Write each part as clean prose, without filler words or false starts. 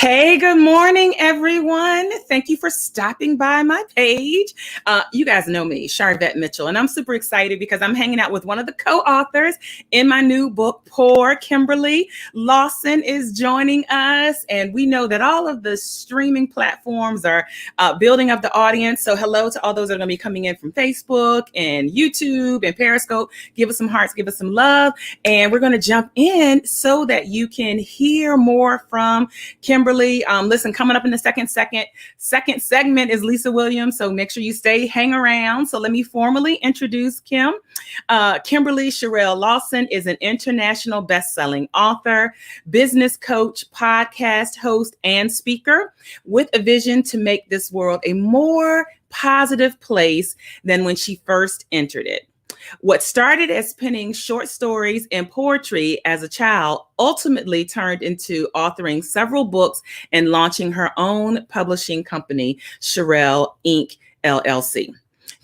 Hey, good morning, everyone. Thank you for stopping by my page. You guys know me, Charvette Mitchell, and I'm super excited because I'm hanging out with one of the co-authors in my new book, Poor. Kimberly Lawson is joining us, and we know that all of the streaming platforms are building up the audience. So hello to all those that are going to be coming in from Facebook and YouTube and Periscope. Give us some hearts, give us some love, and we're going to jump in so that you can hear more from Kimberly. Listen, coming up in the second segment is Lisa Williams. So make sure you hang around. So let me formally introduce Kim. Kimberly Sherelle Lawson is an international best-selling author, business coach, podcast host, and speaker with a vision to make this world a more positive place than when she first entered it. What started as penning short stories and poetry as a child ultimately turned into authoring several books and launching her own publishing company, Sherelle Inc. LLC.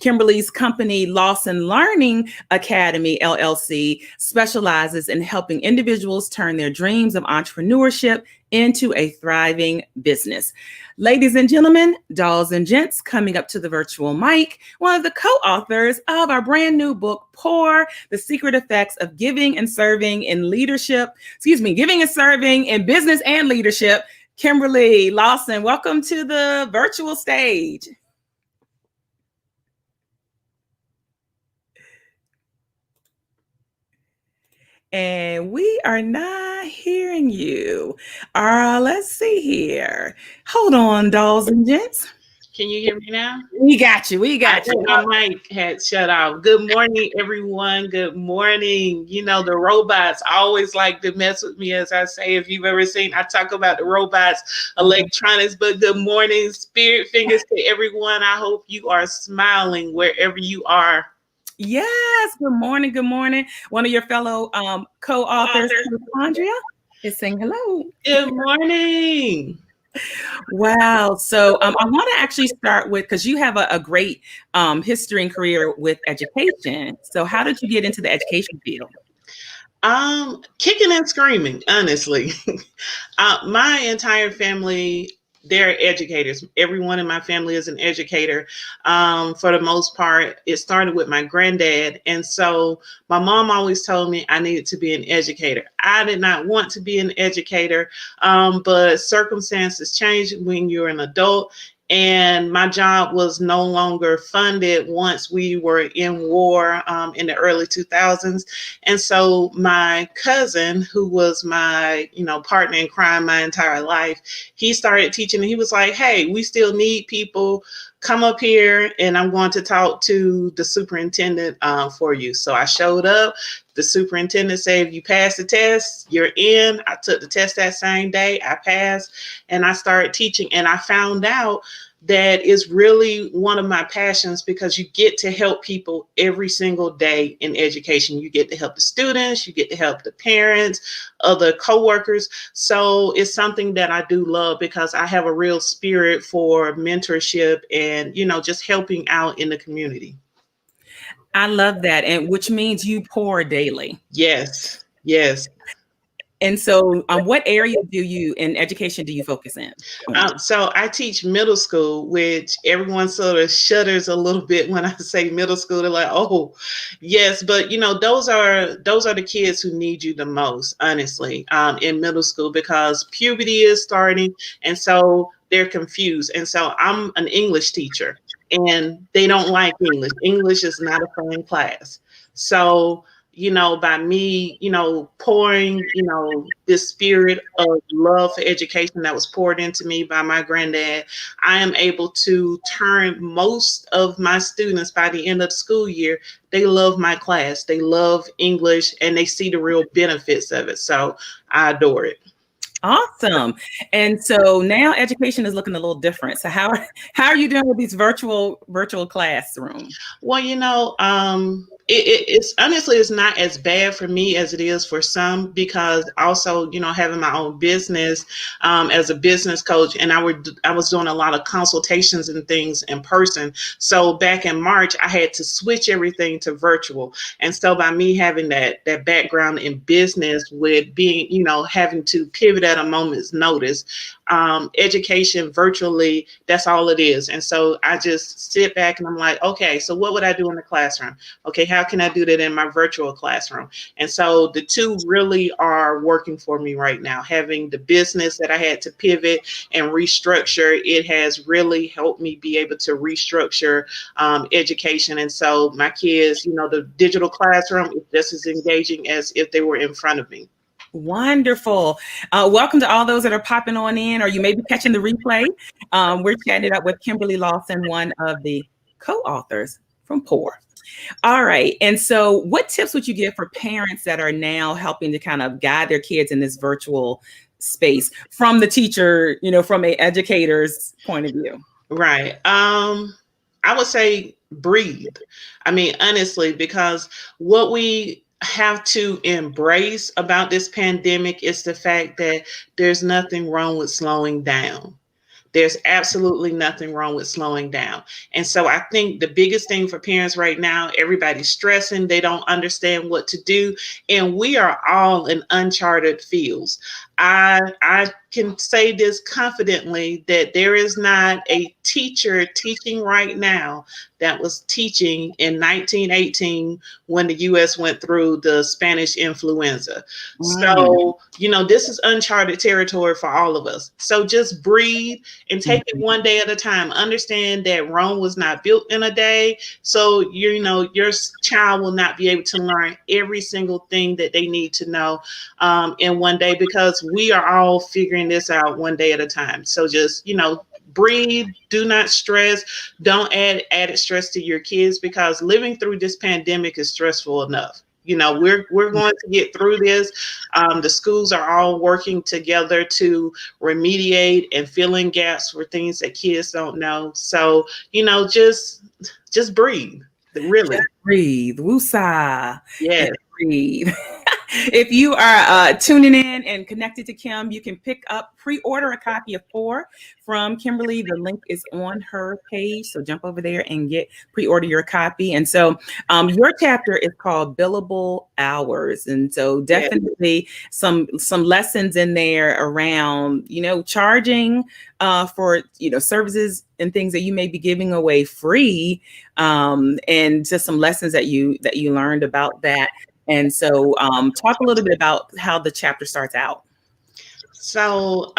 Kimberly's company, Lawson Learning Academy, LLC, specializes in helping individuals turn their dreams of entrepreneurship into a thriving business. Ladies and gentlemen, dolls and gents, coming up to the virtual mic, one of the co-authors of our brand new book, Poor, The Secret Effects of Giving and Serving in Business and Leadership, Kimberly Lawson. Welcome to the virtual stage. And we are not hearing you. Let's see here. Hold on, dolls and gents. Can you hear me now? We got you. My mic had shut off. Good morning, everyone. Good morning. You know, the robots always like to mess with me, as I say. If you've ever seen, I talk about the robots, electronics, but good morning, spirit fingers to everyone. I hope you are smiling wherever you are. Yes. Good morning. Good morning. One of your fellow co-authors, Andrea, is saying hello. Good morning. Wow. So I want to actually start with, because you have a great history and career with education. So how did you get into the education field? Kicking and screaming, honestly. My entire family, they're educators. Everyone in my family is an educator. For the most part, it started with my granddad. And so my mom always told me I needed to be an educator. I did not want to be an educator, but circumstances change when you're an adult. And my job was no longer funded once we were in war in the early 2000s. And so my cousin, who was my, partner in crime my entire life, he started teaching. And he was like, hey, we still need people. Come up here and I'm going to talk to the superintendent for you. So I showed up. The superintendent said, if you pass the test, you're in. I took the test that same day. I passed and I started teaching. And I found out that is really one of my passions, because you get to help people every single day in education. You get to help the students, you get to help the parents, other coworkers. So it's something that I do love, because I have a real spirit for mentorship and, just helping out in the community. I love that. And which means you pour daily. Yes. And so what area in education do you focus in? So I teach middle school, which everyone sort of shudders a little bit when I say middle school. They're like, oh, yes. But, those are the kids who need you the most, honestly, in middle school, because puberty is starting. And so they're confused. And so I'm an English teacher and they don't like English. English is not a fun class. So by me, pouring, this spirit of love for education that was poured into me by my granddad, I am able to turn most of my students by the end of the school year. They love my class. They love English and they see the real benefits of it. So I adore it. Awesome. And so now education is looking a little different. So how are you doing with these virtual classrooms? Well, It's honestly, it's not as bad for me as it is for some, because also, having my own business, as a business coach, and I was doing a lot of consultations and things in person. So back in March, I had to switch everything to virtual. And so by me having that background in business, with being, having to pivot at a moment's notice, education virtually, that's all it is. And so I just sit back and I'm like, okay, so what would I do in the classroom? Okay, how can I do that in my virtual classroom? And so the two really are working for me right now. Having the business that I had to pivot and restructure, it has really helped me be able to restructure education. And so my kids, the digital classroom is just as engaging as if they were in front of me. Wonderful. Welcome to all those that are popping on in, or you may be catching the replay. We're chatting it up with Kimberly Lawson, one of the co-authors from Pour. All right. And so what tips would you give for parents that are now helping to kind of guide their kids in this virtual space from the teacher, from an educator's point of view? Right. I would say breathe. I mean, honestly, because what we have to embrace about this pandemic is the fact that there's nothing wrong with slowing down. There's absolutely nothing wrong with slowing down. And so I think the biggest thing for parents right now, everybody's stressing, they don't understand what to do. And we are all in uncharted fields. I can say this confidently, that there is not a teacher teaching right now that was teaching in 1918 when the U.S. went through the Spanish influenza. So, this is uncharted territory for all of us. So just breathe and take it one day at a time. Understand that Rome was not built in a day. So, your child will not be able to learn every single thing that they need to know in one day, because we are all figuring this out one day at a time. So just, breathe, do not stress, don't add added stress to your kids, because living through this pandemic is stressful enough. We're going to get through this. The schools are all working together to remediate and fill in gaps for things that kids don't know. So, just breathe. Really. Just breathe. Woosah. Yeah. Breathe. If you are tuning in and connected to Kim, you can pre-order a copy of Pour from Kimberly. The link is on her page, so jump over there and pre-order your copy. And so your chapter is called Billable Hours, and so definitely some lessons in there around charging for services and things that you may be giving away free, and just some lessons that you learned about that. And so talk a little bit about how the chapter starts out. So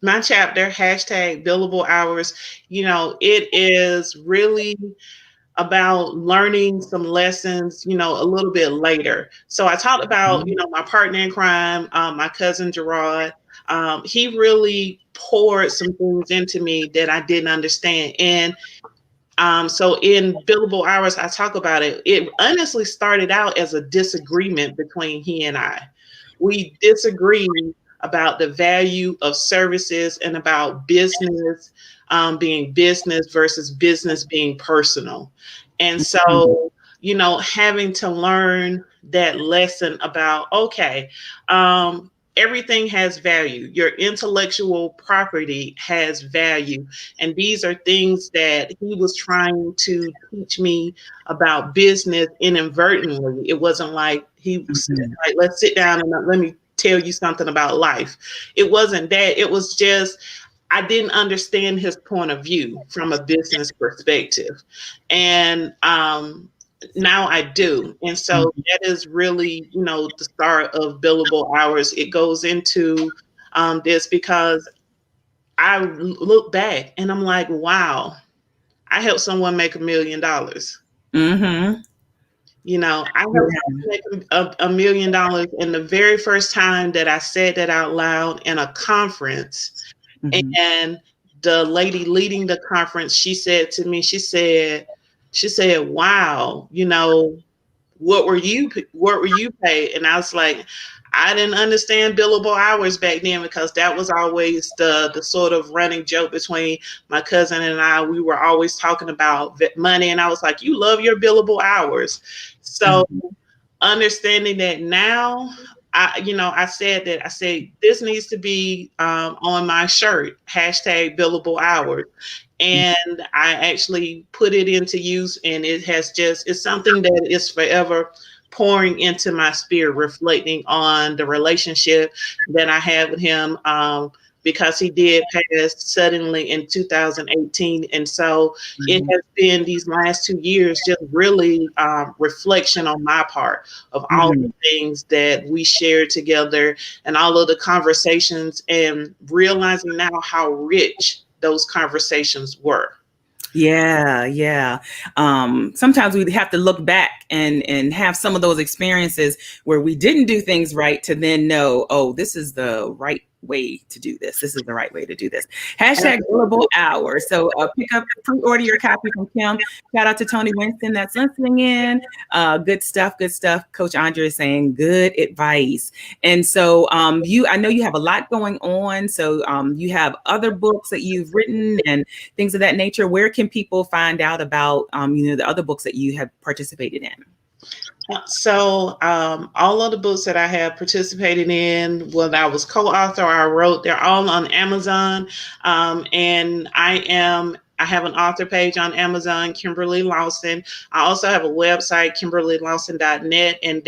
my chapter, #billable hours, it is really about learning some lessons, a little bit later. So I talked about, my partner in crime, my cousin Gerard. He really poured some things into me that I didn't understand. And so in Billable Hours, I talk about it. It honestly started out as a disagreement between he and I. We disagreed about the value of services and about business being business versus business being personal. And so, having to learn that lesson about, okay, everything has value. Your intellectual property has value. And these are things that he was trying to teach me about business inadvertently. It wasn't like he was like, let's sit down and let me tell you something about life. It wasn't that. It was just, I didn't understand his point of view from a business perspective. And now I do. And so that is really, the start of Billable Hours. It goes into this because I look back and I'm like, wow, I helped someone make $1 million. Mm-hmm. I helped someone make $1 million. And the very first time that I said that out loud in a conference, and the lady leading the conference, she said to me, she said, wow, what were you paid? And I was like, I didn't understand billable hours back then because that was always the sort of running joke between my cousin and I. We were always talking about money, and I was like, "You love your billable hours." So Mhm. understanding that now, I said this needs to be on my shirt, hashtag billable hours. And I actually put it into use, and it's something that is forever pouring into my spirit, reflecting on the relationship that I had with him. Because he did pass suddenly in 2018. And so it Mhm. has been these last 2 years just really reflection on my part of all the Mhm. things that we shared together and all of the conversations, and realizing now how rich those conversations were. Yeah, yeah. Sometimes we have to look back and have some of those experiences where we didn't do things right to then know, oh, this is the right way to do this. This is the right way to do this. Hashtag billable hours. So pick up, pre-order your copy from Kim. Shout out to Tony Winston that's listening in. Good stuff, good stuff. Coach Andre is saying good advice. And so I know you have a lot going on. So you have other books that you've written and things of that nature. Where can people find out about the other books that you have participated in? So, all of the books that I have participated in, whether I was co-author or I wrote, they're all on Amazon. And I have an author page on Amazon, Kimberly Lawson. I also have a website, KimberlyLawson.net, and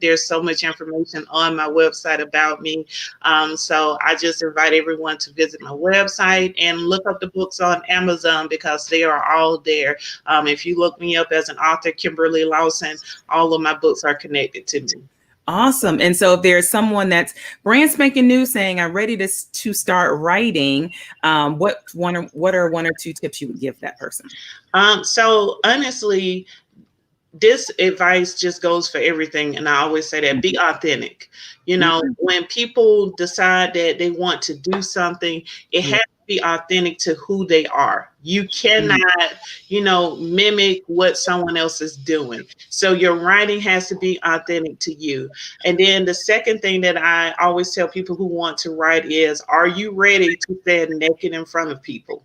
there's so much information on my website about me. So I just invite everyone to visit my website and look up the books on Amazon because they are all there. If you look me up as an author, Kimberly Lawson, all of my books are connected to me. Awesome. And so if there's someone that's brand spanking new saying, I'm ready to start writing, what are one or two tips you would give that person? So honestly, this advice just goes for everything. And I always say that be authentic. Mhm. When people decide that they want to do something, it Yeah. has to be authentic to who they are. You cannot, Mhm. mimic what someone else is doing. So your writing has to be authentic to you. And then the second thing that I always tell people who want to write is, are you ready to stand naked in front of people?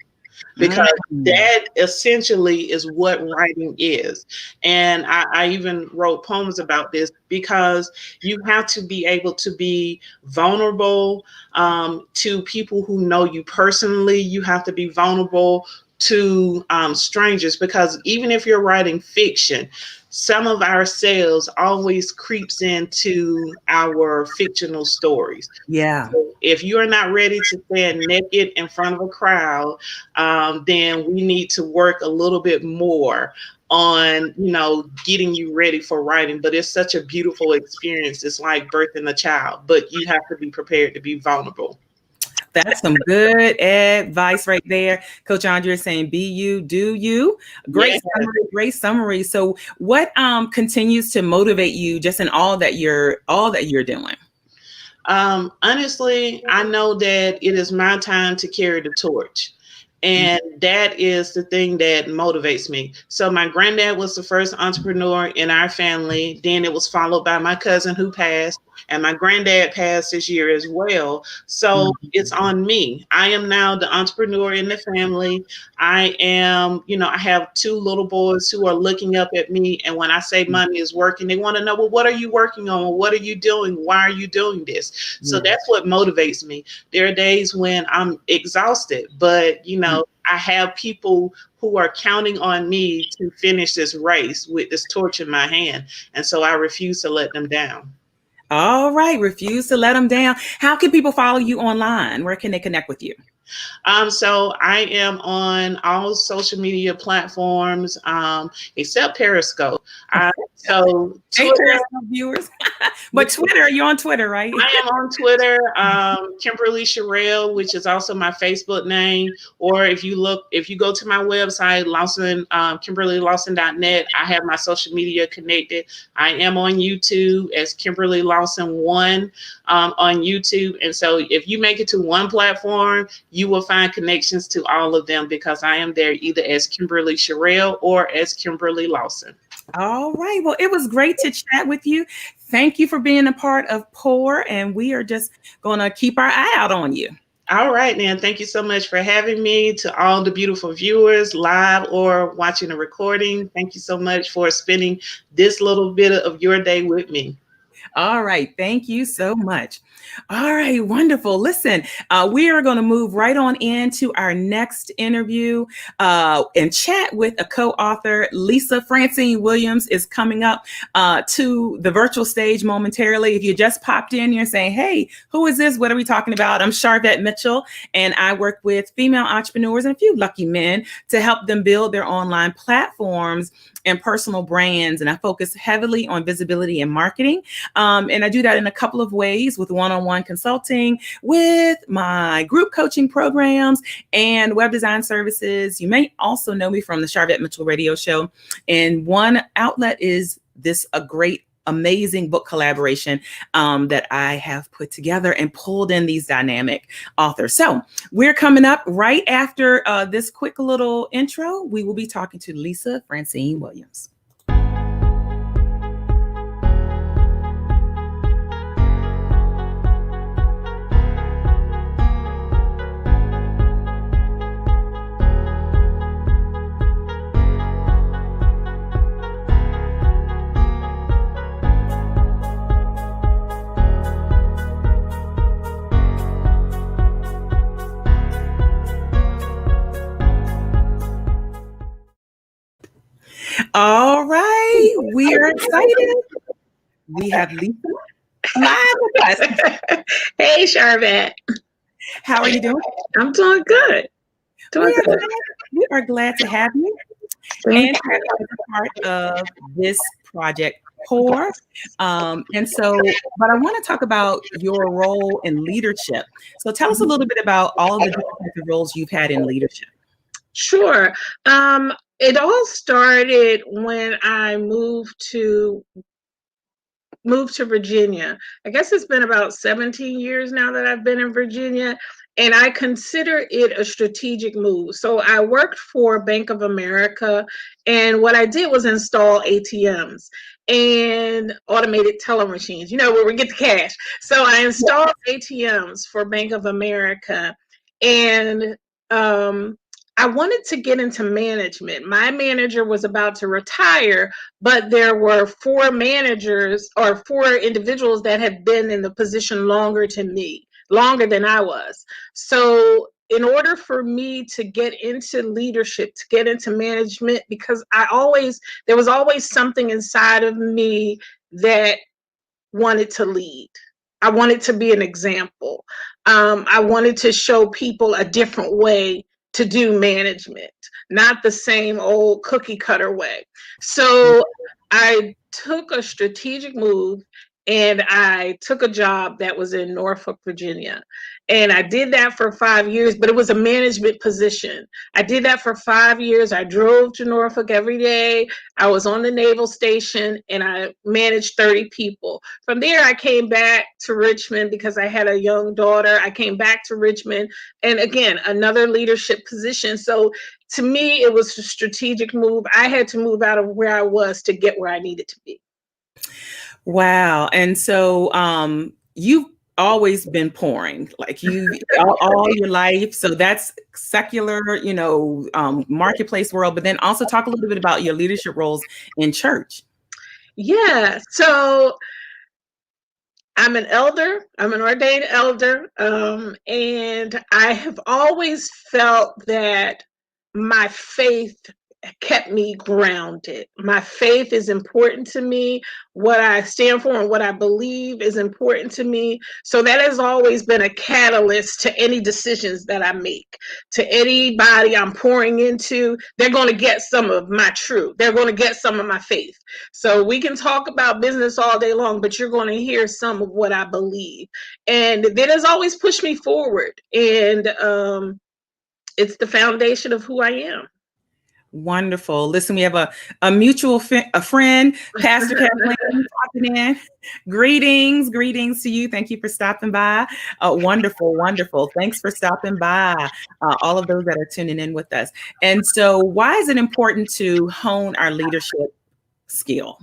Because Mhm. that essentially is what writing is. And I even wrote poems about this because you have to be able to be vulnerable to people who know you personally. You have to be vulnerable to strangers, because even if you're writing fiction, some of ourselves always creeps into our fictional stories. Yeah. If you are not ready to stand naked in front of a crowd, then we need to work a little bit more on, getting you ready for writing. But it's such a beautiful experience. It's like birthing a child, but you have to be prepared to be vulnerable. That's some good advice right there. Coach Andre is saying, be you, do you. Great Yeah. summary, great summary. So what continues to motivate you just in all that you're doing? Honestly, I know that it is my time to carry the torch. And that is the thing that motivates me. So my granddad was the first entrepreneur in our family. Then it was followed by my cousin who passed, and my granddad passed this year as well. So it's on me. I am now the entrepreneur in the family. I have two little boys who are looking up at me. And when I say money is working, they want to know, well, what are you working on? What are you doing? Why are you doing this? So Yeah. that's what motivates me. There are days when I'm exhausted, but I have people who are counting on me to finish this race with this torch in my hand. And so I refuse to let them down. All right. Refuse to let them down. How can people follow you online? Where can they connect with you? So I am on all social media platforms, except Periscope. So Hey, Twitter, Periscope viewers. But Twitter, you're on Twitter, right? I am on Twitter, Kimberly Sherrill, which is also my Facebook name. Or if you go to my website, Lawson, KimberlyLawson.net, I have my social media connected. I am on YouTube as Kimberly Lawson 1 on YouTube. And so if you make it to one platform, you will find connections to all of them because I am there either as Kimberly Sherrill or as Kimberly Lawson. All right. Well, it was great to chat with you. Thank you for being a part of Pour, and we are just going to keep our eye out on you. All right, Nan. Thank you so much for having me. To all the beautiful viewers, live or watching the recording, thank you so much for spending this little bit of your day with me. All right. Thank you so much. All right. Wonderful. Listen, we are going to move right on into our next interview and chat with a co-author. Lisa Francine Williams is coming up to the virtual stage momentarily. If you just popped in, you're saying, hey, who is this? What are we talking about? I'm Charvette Mitchell, and I work with female entrepreneurs and a few lucky men to help them build their online platforms and personal brands. And I focus heavily on visibility and marketing. And I do that in a couple of ways, with one-on-one consulting, with my group coaching programs, and web design services. You may also know me from the Charvette Mitchell radio show. And one outlet is a great, amazing book collaboration that I have put together and pulled in these dynamic authors. So we're coming up right after this quick little intro. We will be talking to Lisa Francine Williams. All right, we are excited. We have Lisa live with us. Hey, Charvette. How are you doing? I'm doing good. We are glad to have you. And to be part of this project, Pour. And so, but I want to talk about your role in leadership. So tell us a little bit about all of the different types of roles you've had in leadership. Sure. It all started when I moved to Virginia. I guess it's been about 17 years now that I've been in Virginia, and I consider it a strategic move. So I worked for Bank of America, and what I did was install ATMs and automated teller machines, where we get the cash. So I installed ATMs for Bank of America, and I wanted to get into management. My manager was about to retire, but there were four individuals that had been in the position longer than I was. So in order for me to get into leadership, to get into management, because there was always something inside of me that wanted to lead. I wanted to be an example. I wanted to show people a different way to do management, not the same old cookie cutter way. So I took a strategic move, and I took a job that was in Norfolk, Virginia. And I did that for 5 years, but it was a management position. I did that for 5 years. I drove to Norfolk every day. I was on the naval station, and I managed 30 people. From there, I came back to Richmond because I had a young daughter. I came back to Richmond, and again, another leadership position. So to me, it was a strategic move. I had to move out of where I was to get where I needed to be. Wow. And so you've always been pouring, like all your life. So that's secular, marketplace world, but then also talk a little bit about your leadership roles in church. Yeah. So I'm an elder. I'm an ordained elder. And I have always felt that my faith kept me grounded. My faith is important to me. What I stand for and what I believe is important to me. So that has always been a catalyst to any decisions that I make. To anybody I'm pouring into, they're going to get some of my truth. They're going to get some of my faith. So we can talk about business all day long, but you're going to hear some of what I believe. And that has always pushed me forward. And it's the foundation of who I am. Wonderful. Listen, we have a mutual friend, Pastor Kathleen, popping in. Greetings to you. Thank you for stopping by. Wonderful. Thanks for stopping by. All of those that are tuning in with us. And so, why is it important to hone our leadership skill?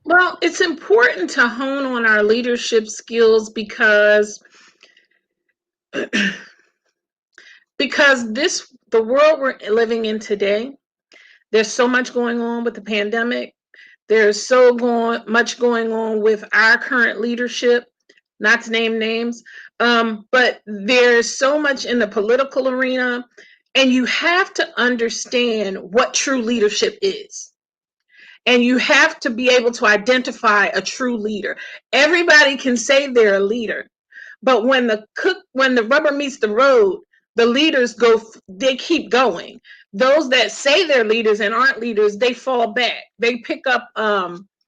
Well, it's important to hone on our leadership skills because the world we're living in today, there's so much going on with the pandemic. There's much going on with our current leadership, not to name names, but there's so much in the political arena, and you have to understand what true leadership is. And you have to be able to identify a true leader. Everybody can say they're a leader, but when the rubber meets the road, the leaders they keep going. Those that say they're leaders and aren't leaders, they fall back. They pick up other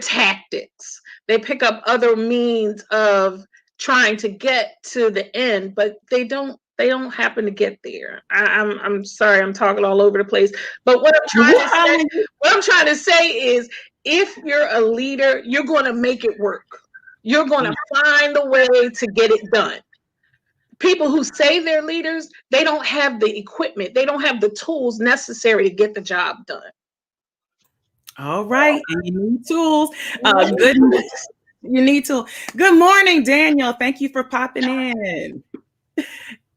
tactics. They pick up other means of trying to get to the end, but they don't happen to get there. I'm sorry, I'm talking all over the place. But what I'm trying to say is, if you're a leader, you're going to make it work. You're going to find a way to get it done. People who say they're leaders, they don't have the equipment. They don't have the tools necessary to get the job done. All right. And you need tools. You need to. Good morning, Daniel. Thank you for popping in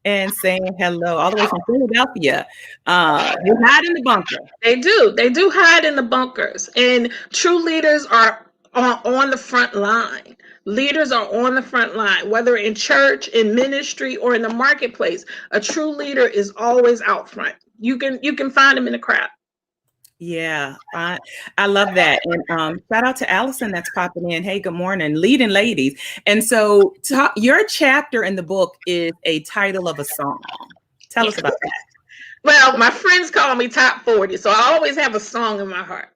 and saying hello all the way from Philadelphia. You hide in the bunker. They do hide in the bunkers. And true leaders are on the front line. Leaders are on the front line, whether in church, in ministry, or in the marketplace. A true leader is always out front. You can find them in the crowd. Yeah, I love that. And shout out to Allison that's popping in. Hey, good morning, leading ladies. And so your chapter in the book is a title of a song. Tell us about that. Well, my friends call me Top 40, so I always have a song in my heart.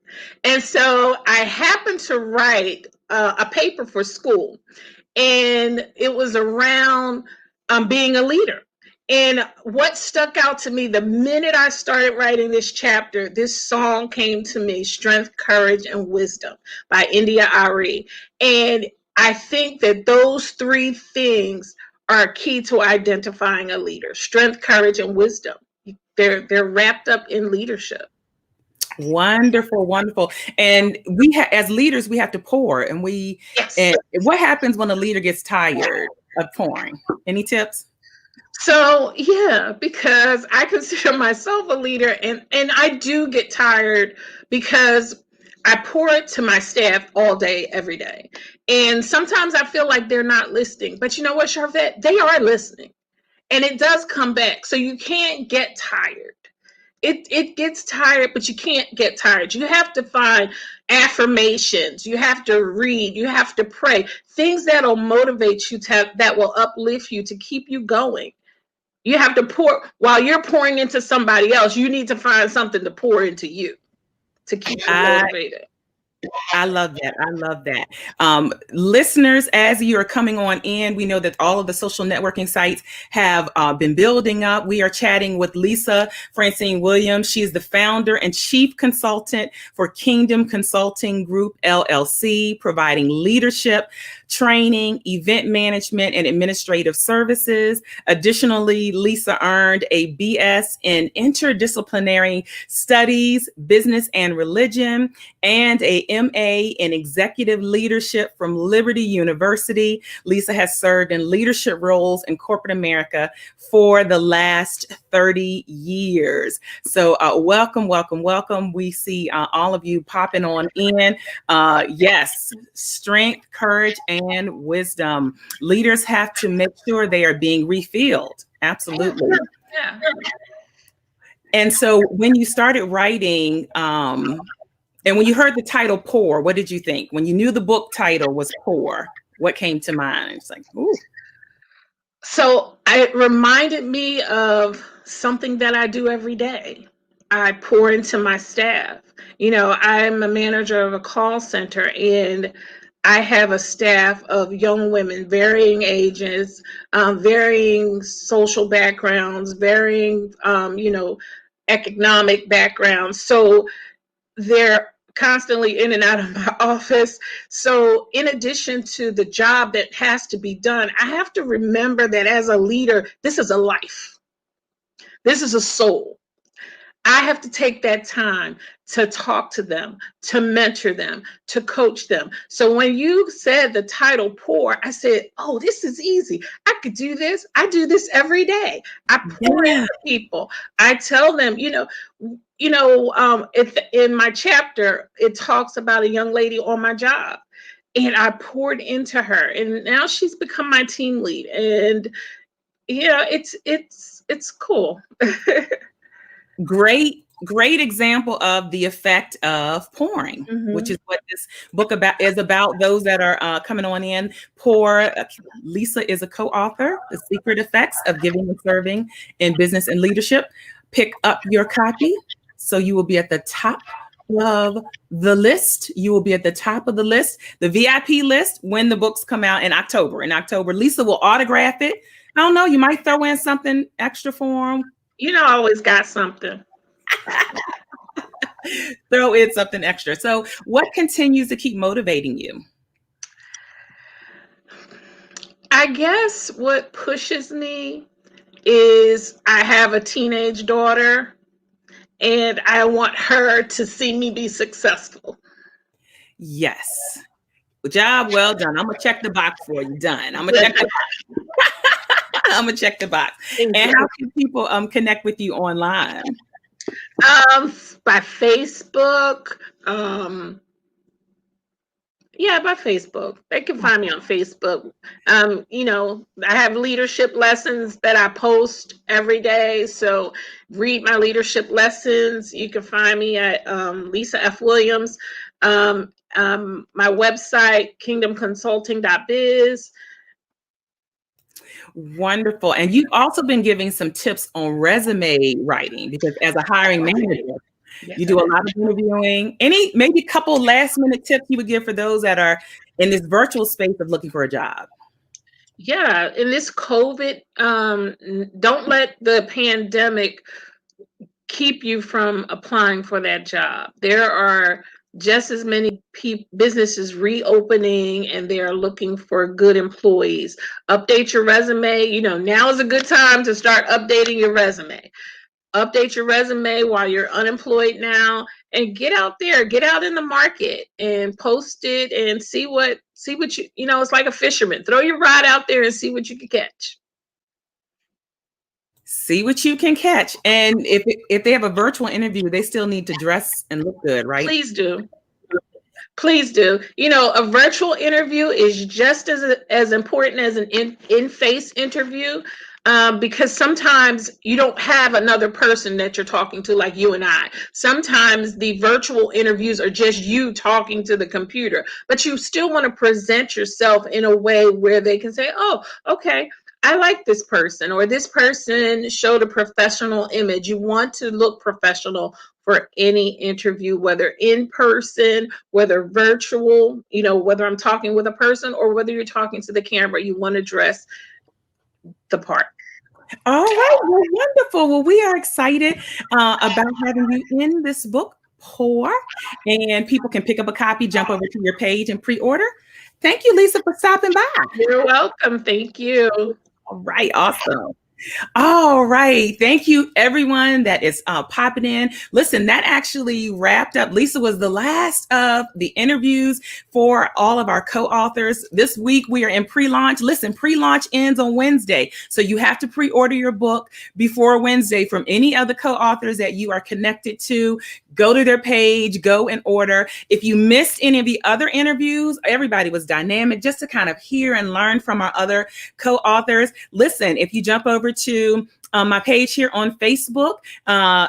And so I happened to write a paper for school, and it was around being a leader. And what stuck out to me, the minute I started writing this chapter, this song came to me, Strength, Courage, and Wisdom by India Ari. And I think that those three things are key to identifying a leader: strength, courage, and wisdom. They're wrapped up in leadership. Wonderful, wonderful. And as leaders, we have to pour. And and what happens when a leader gets tired of pouring? Any tips? So, yeah, because I consider myself a leader, and I do get tired because I pour it to my staff all day, every day. And sometimes I feel like they're not listening. But you know what, Charvette? They are listening. And it does come back. So you can't get tired. It gets tired, but you can't get tired. You have to find affirmations. You have to read. You have to pray. Things that'll motivate you, that will uplift you, to keep you going. You have to pour. While you're pouring into somebody else, you need to find something to pour into you to keep you motivated. I love that. I love that. Listeners, as you are coming on in, we know that all of the social networking sites have been building up. We are chatting with Lisa Francine Williams. She is the founder and chief consultant for Kingdom Consulting Group, LLC, providing leadership, training, event management, and administrative services. Additionally, Lisa earned a BS in interdisciplinary studies, business and religion, and a MA in executive leadership from Liberty University. Lisa has served in leadership roles in corporate America for the last 30 years. So welcome, welcome, welcome. We see all of you popping on in. Yes, strength, courage, and wisdom. Leaders have to make sure they are being refilled. Absolutely. Yeah. And so when you started writing, and when you heard the title Pour, what did you think? When you knew the book title was Pour, what came to mind? It's like, ooh. So it reminded me of something that I do every day. I pour into my staff. You know, I'm a manager of a call center, and I have a staff of young women, varying ages, varying social backgrounds, varying, economic backgrounds. So they're constantly in and out of my office. So in addition to the job that has to be done, I have to remember that as a leader, this is a life. This is a soul. I have to take that time to talk to them, to mentor them, to coach them. So when you said the title Pour, I said, oh, this is easy. I could do this. I do this every day. I pour Yeah. into people. I tell them, in my chapter, it talks about a young lady on my job. And I poured into her. And now she's become my team lead. And it's cool. Great example of the effect of pouring, which is what this book is about. Those that are coming on in, Pour. Lisa is a co-author, The Secret Effects of Giving and Serving in Business and Leadership. Pick up your copy so you will be at the top of the list. You will be at the top of the list, the VIP list, when the books come out in October. In October, Lisa will autograph it. I don't know, you might throw in something extra for them. I always got something. Throw in something extra. So what continues to keep motivating you? I guess what pushes me is I have a teenage daughter and I want her to see me be successful. Yes. Job well done. I'm going to check the box for you. Done. I'm going to check the box. I'm going to check the box. And how can people connect with you online? By Facebook. By Facebook. They can find me on Facebook. I have leadership lessons that I post every day. So read my leadership lessons. You can find me at Lisa F. Williams. My website, kingdomconsulting.biz. Wonderful. And you've also been giving some tips on resume writing, because as a hiring manager, you do a lot of interviewing. Maybe a couple last minute tips you would give for those that are in this virtual space of looking for a job? Yeah, in this COVID, don't let the pandemic keep you from applying for that job. There are just as many businesses reopening, and they are looking for good employees. Update your resume. Now is a good time to start updating your resume. Update your resume while you're unemployed now, and get out there, get out in the market and post it and see what you, it's like a fisherman. Throw your rod out there and see what you can catch. See what you can catch. And if they have a virtual interview, they still need to dress and look good, right? Please do. Please do. A virtual interview is just as important as an in-face interview, because sometimes you don't have another person that you're talking to, like you and I. Sometimes the virtual interviews are just you talking to the computer, but you still want to present yourself in a way where they can say, oh, okay, I like this person, or this person showed a professional image. You want to look professional for any interview, whether in person, whether virtual, whether I'm talking with a person or whether you're talking to the camera, you want to dress the part. All right. Well, wonderful. Well, we are excited about having you in this book, Pour, and people can pick up a copy, jump over to your page and pre-order. Thank you, Lisa, for stopping by. You're welcome. Thank you. All right. Awesome. All right. Thank you, everyone that is popping in. Listen, that actually wrapped up. Lisa was the last of the interviews for all of our co-authors. This week, we are in pre-launch. Listen, pre-launch ends on Wednesday. So you have to pre-order your book before Wednesday from any other co-authors that you are connected to. Go to their page, go and order. If you missed any of the other interviews, everybody was dynamic, just to kind of hear and learn from our other co-authors. Listen, if you jump over to my page here on Facebook,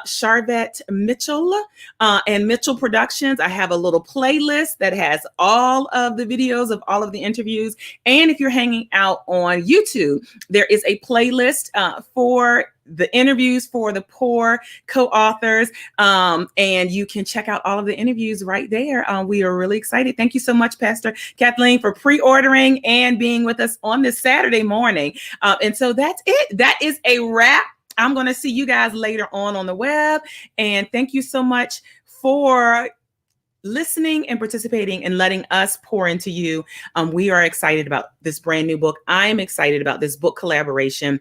Charvette Mitchell and Mitchell Productions, I have a little playlist that has all of the videos of all of the interviews. And if you're hanging out on YouTube, there is a playlist for the interviews for the Pour co-authors, and you can check out all of the interviews right there. We are really excited. Thank you so much, Pastor Kathleen, for pre-ordering and being with us on this Saturday morning. And so that's it. That is a wrap. I'm going to see you guys later on the web. And thank you so much for listening and participating and letting us pour into you. We are excited about this brand new book. I am excited about this book collaboration.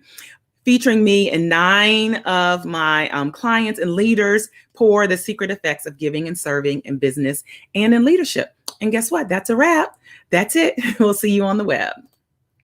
featuring me and 9 of my clients and leaders pour the secret effects of giving and serving in business and in leadership. And guess what? That's a wrap. That's it. We'll see you on the web.